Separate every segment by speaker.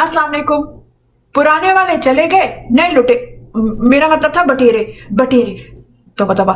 Speaker 1: अस्सलाम वालेकुम। पुराने वाले चले गए, नए लुटे, मेरा मतलब था बटेरे बटेरे। तो बताओ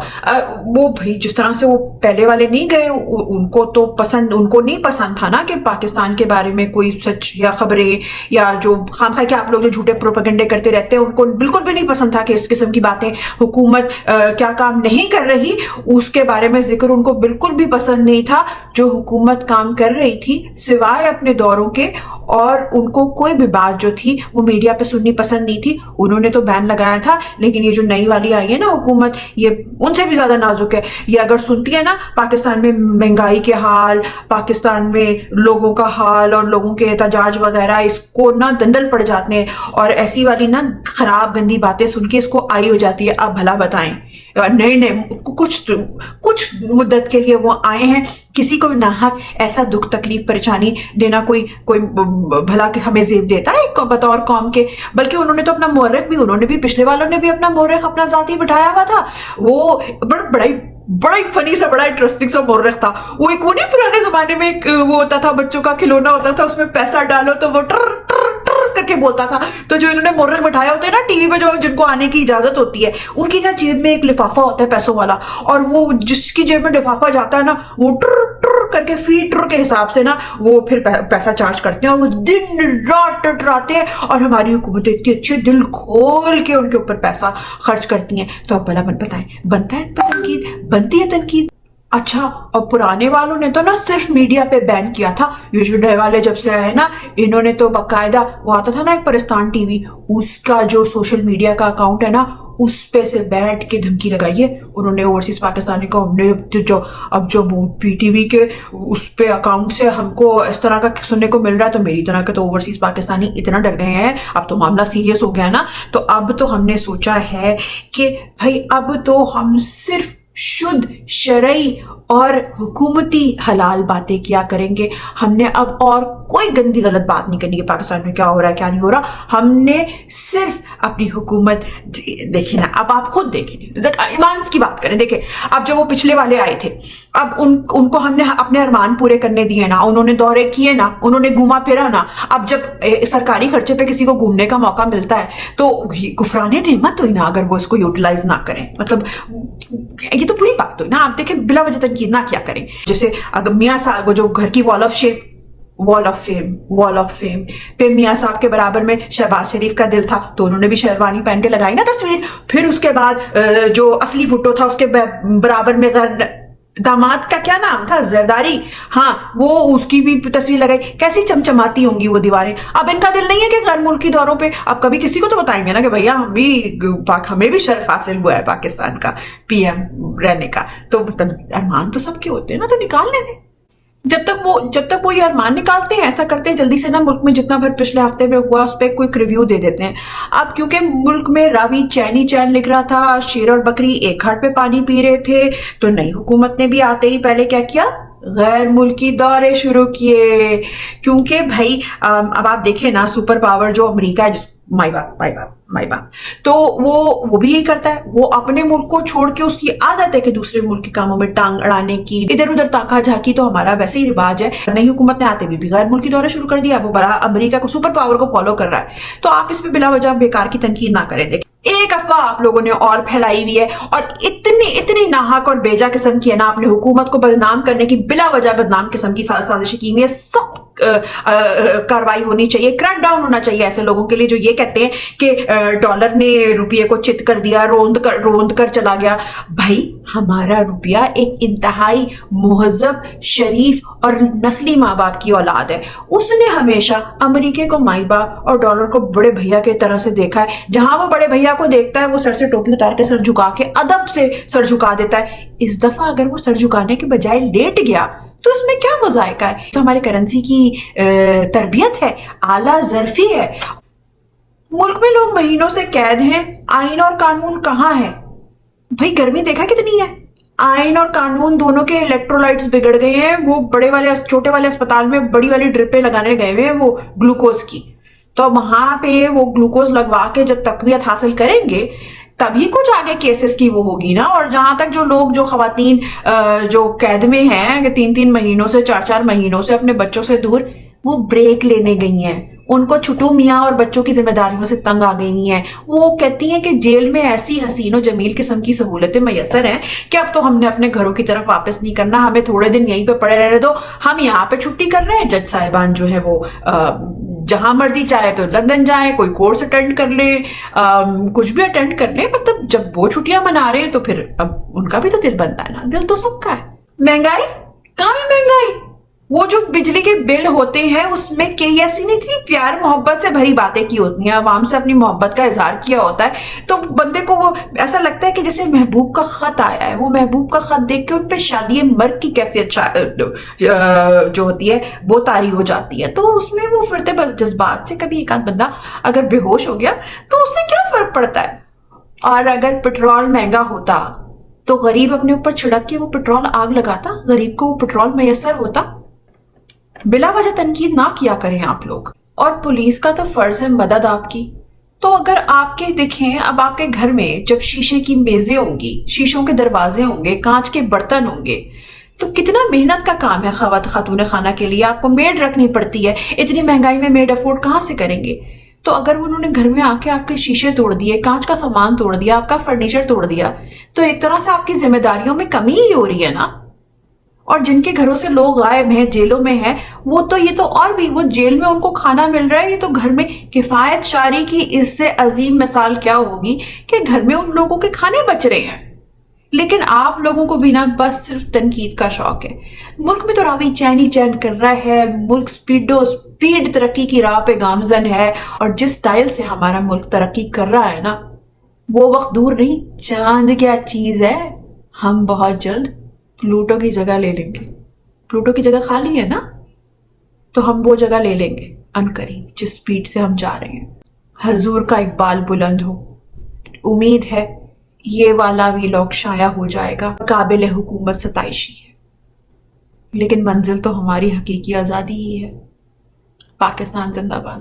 Speaker 1: वो भाई जिस तरह से वो पहले वाले नहीं गए, उनको तो पसंद, उनको नहीं पसंद था ना कि पाकिस्तान के बारे में कोई सच या खबरें या जो खामखा के आप लोग जो झूठे प्रोपेगेंडे करते रहते हैं, उनको बिल्कुल भी नहीं पसंद था कि इस किस्म की बातें, हुकूमत क्या काम नहीं कर रही उसके बारे में जिक्र उनको बिल्कुल भी पसंद नहीं था। जो हुकूमत काम कर रही थी सिवाय अपने दौरों के, और उनको कोई भी बात जो थी वो मीडिया पे सुननी पसंद नहीं थी, उन्होंने तो बैन लगाया था। लेकिन ये जो नई वाली आई है ना हुकूमत, ये उनसे भी ज्यादा नाजुक है। ये अगर सुनती है ना पाकिस्तान में महंगाई के हाल, पाकिस्तान में लोगों का हाल और लोगों के एहतजाज वगैरह, इसको ना दंदल पड़ जाते हैं। और ऐसी वाली ना खराब गंदी बातें सुन के इसको आई हो जाती है। अब भला बताएं, नहीं कुछ मुद्दत के लिए वो आए हैं, किसी को नाहक ऐसा दुख तकलीफ परेशानी देना कोई भला के हमें जेब देता है बतौर कौम के। बल्कि उन्होंने तो अपना मोहर्रख भी, उन्होंने भी, पिछले वालों ने भी अपना मोहर्रख अपना जाती बिठाया हुआ था। वो बड़ा ही फनी सा, बड़ा इंटरेस्टिंग सा मोहर्रख था। वो एक, वो नहीं पुराने जमाने में एक वो होता था, बच्चों का खिलौना होता था, उसमें पैसा डालो तो वो टर टर टर करके बोलता था। तो जो इन्होंने मोहर्रख बिठाया होते हैं ना टीवी पे, जो जिनको आने की इजाजत होती है, उनकी ना जेब में एक लिफाफा होता है पैसों वाला, और वो जिसकी जेब में लिफाफा जाता है ना, वो टर टर करके फीटर के हिसाब से ना वो फिर पैसा चार्ज करते हैं, और वो दिन रात टटराते हैं। और हमारी हुकूमत इतनी अच्छी दिल खोल के उनके ऊपर पैसा खर्च करती है। तो अब भला मन बताएं, बनता है तनकीद, बनती है तनकीद? अच्छा, और पुराने वालों ने तो ना सिर्फ मीडिया पे बैन किया था। ये जो नए वाले जब से आए ना, इन्होंने तो बाकायदा, वो आता था ना एक परिस्तान टीवी, उसका जो सोशल मीडिया का अकाउंट है ना, उस पे से बैठ के धमकी लगाई है उन्होंने ओवरसीज पाकिस्तानी को। हमने अब जो पीटीवी के उस पे अकाउंट से हमको इस तरह का सुनने को मिल रहा है, तो मेरी तरह के तो ओवरसीज पाकिस्तानी इतना डर गए हैं, अब तो मामला सीरियस हो गया ना। तो अब तो हमने सोचा है कि भाई अब तो हम सिर्फ शुद्ध शरई और हुकूमती हलाल बातें किया करेंगे। हमने अब और कोई गंदी गलत बात नहीं करनी है पाकिस्तान में क्या हो रहा है क्या नहीं हो रहा। हमने सिर्फ अपनी हुकूमत, देखिए ना, अब आप खुद देखें, ईमान की बात करें। देखें, अब जब वो पिछले वाले आए थे, अब उनको हमने अपने अरमान पूरे करने दिए ना, उन्होंने दौरे किए ना, उन्होंने घूमा फिरा ना। अब जब सरकारी खर्चे पे किसी को घूमने का मौका मिलता है तो गुफराने नेमत हुई ना अगर वो इसको यूटिलाइज ना करें। मतलब ये तो पूरी बात हुई ना। आप देखें, बिला वजह तनकीद ना क्या करें। जैसे अगर मियाँ साहब, वो जो घर की वॉल ऑफ फेम पे मियाँ साहब के बराबर में शहबाज शरीफ का दिल था, तो उन्होंने भी शेरवानी पहन के लगाई ना तस्वीर। फिर उसके बाद जो असली भुट्टो था उसके बराबर में दामाद का क्या नाम था, जरदारी, हाँ, वो उसकी भी तस्वीर लगाई। कैसी चमचमाती होंगी वो दीवारें। अब इनका दिल नहीं है कि गैर मुल्की दौरों पे, अब कभी किसी को तो बताएंगे ना कि भैया हमें भी शर्फ हासिल हुआ है पाकिस्तान का पीएम रहने का। तो अरमान तो सबके होते हैं ना, तो निकालने दें। जब तक वो ये अरमान निकालते हैं, ऐसा करते हैं जल्दी से ना, मुल्क में जितना भर पिछले हफ्ते में हुआ उस पर क्विक रिव्यू दे देते हैं। अब क्योंकि मुल्क में रावी चैन लिख रहा था, शेर और बकरी एक हाथ पे पानी पी रहे थे, तो नई हुकूमत ने भी आते ही पहले क्या किया, गैर मुल्की दौरे शुरू किए। क्योंकि भाई अब आप देखें ना, सुपर पावर जो अमेरिका है, माई बाप, तो वो भी यही करता है। वो अपने मुल्क को छोड़ के, उसकी आदत है कि दूसरे मुल्क के कामों में टांग अड़ाने की, इधर उधर ताका झाकी, तो हमारा वैसे ही रिवाज है। नई हुकूमत ने आते भी गैर मुल्की दौरे शुरू कर दिया। वो बड़ा अमेरिका को, सुपर पावर को फॉलो कर रहा है। तो आप इस पे बिला वजह बेकार की तनकीद ना करें। देखिए, एक अफवाह आप लोगों ने और फैलाई हुई है, और इतनी नाहक और बेजा किस्म की है ना, अपनी हुकूमत को बदनाम करने की, बिला वजह बदनाम किस्म की साजिश की है। सख्त कार्रवाई होनी चाहिए, क्रैकडाउन होना चाहिए ऐसे लोगों के लिए जो ये कहते हैं कि डॉलर ने रुपये को चित कर दिया, रोंद कर चला गया। भाई, हमारा रुपया एक इंतहाई मुहज्जब, शरीफ और नस्ली माँ बाप की औलाद है। उसने हमेशा अमेरिका को माई बाप और डॉलर को बड़े भैया की तरह से देखा है। जहां वो बड़े भैया को देखता है, वो सर से टोपी उतार के, सर झुका के, अदब से सर झुका देता है। इस दफा अगर वो सर झुकाने के बजाय लेट गया तो उसमें क्या मजायका है। तो हमारी करेंसी की तरबियत है, आला ज़र्फी है। मुल्क में लोग महीनों से कैद हैं, आइन और कानून कहाँ है? भाई, गर्मी देखा कितनी है। आइन और कानून दोनों के इलेक्ट्रोलाइट्स बिगड़ गए हैं। वो छोटे वाले अस्पताल में बड़ी वाली ड्रिपें लगाने गए हुए हैं वो ग्लूकोज की। तो वहां पे वो ग्लूकोज लगवा के जब तकवीयत हासिल करेंगे, तभी कुछ आगे केसेस की वो होगी ना। और जहां तक जो लोग, जो खवातीन जो कैद में हैं 3-3 महीनों से 4-4 महीनों से अपने बच्चों से दूर, वो ब्रेक लेने गई हैं। ان کو چھٹو میاں اور بچوں کی ذمہ داریوں سے تنگ آ گئی نہیں ہے. وہ کہتی ہیں کہ جیل میں ایسی حسین و جمیل قسم کی سہولتیں میسر ہیں کہ اب تو ہم نے اپنے گھروں کی طرف واپس نہیں کرنا, ہمیں تھوڑے دن یہیں پہ پڑے رہنے دو, ہم یہاں پہ چھٹی کر رہے ہیں. جج صاحبان جو ہے وہ جہاں مرضی چاہے تو لندن جائیں, کوئی کورس اٹینڈ کر لیں, کچھ بھی اٹینڈ کر لیں. مطلب جب وہ چھٹیاں منا رہے ہیں تو پھر اب ان کا بھی تو دل بنتا ہے نا, دل تو سب کا ہے. مہنگائی کہاں ہے مہنگائی؟ وہ جو بجلی کے بل ہوتے ہیں اس میں کیسی نہیں اتنی پیار محبت سے بھری باتیں کی ہوتی ہیں, عوام سے اپنی محبت کا اظہار کیا ہوتا ہے, تو بندے کو وہ ایسا لگتا ہے کہ جیسے محبوب کا خط آیا ہے. وہ محبوب کا خط دیکھ کے ان پہ شادی مرگ کی کیفیت جو ہوتی ہے وہ طاری ہو جاتی ہے. تو اس میں وہ فرتے بس جذبات سے کبھی ایک آدھ بندہ اگر بے ہوش ہو گیا تو اس سے کیا فرق پڑتا ہے. اور اگر پیٹرول مہنگا ہوتا تو غریب اپنے اوپر چھڑک کے وہ پیٹرول آگ لگاتا, غریب کو وہ پیٹرول میسر ہوتا. بلا وجہ تنقید نہ کیا کریں آپ لوگ. اور پولیس کا تو فرض ہے مدد آپ کی. تو اگر آپ کے دیکھیں, اب آپ کے گھر میں جب شیشے کی میزیں ہوں گی, شیشوں کے دروازے ہوں گے, کانچ کے برتن ہوں گے, تو کتنا محنت کا کام ہے خاتون خانہ کے لیے. آپ کو میڈ رکھنی پڑتی ہے, اتنی مہنگائی میں میڈ افورڈ کہاں سے کریں گے. تو اگر انہوں نے گھر میں آ کے آپ کے شیشے توڑ دیے, کانچ کا سامان توڑ دیا, آپ کا فرنیچر توڑ دیا, تو ایک طرح سے آپ کی ذمہ داریوں میں کمی ہی ہو رہی ہے نا. اور جن کے گھروں سے لوگ غائب ہیں, جیلوں میں ہیں, وہ تو یہ تو اور بھی, وہ جیل میں ان کو کھانا مل رہا ہے, یہ تو گھر میں کفایت شاری کی اس سے عظیم مثال کیا ہوگی کہ گھر میں ان لوگوں کے کھانے بچ رہے ہیں. لیکن آپ لوگوں کو بھی نا بس صرف تنقید کا شوق ہے. ملک میں تو راوی چین ہی چین کر رہا ہے, ملک سپیڈ ترقی کی راہ پہ گامزن ہے, اور جس سٹائل سے ہمارا ملک ترقی کر رہا ہے نا, وہ وقت دور نہیں. چاند کیا چیز ہے, ہم بہت جلد پلوٹو کی جگہ لے لیں گے. پلوٹو کی جگہ خالی ہے نا, تو ہم وہ جگہ لے لیں گے عنقریب, جس سپیڈ سے ہم جا رہے ہیں. حضور کا اقبال بلند ہو. امید ہے یہ والا ویلاگ شائع ہو جائے گا. قابل حکومت ستائشی ہے, لیکن منزل تو ہماری حقیقی آزادی ہی ہے. پاکستان زندہ باد.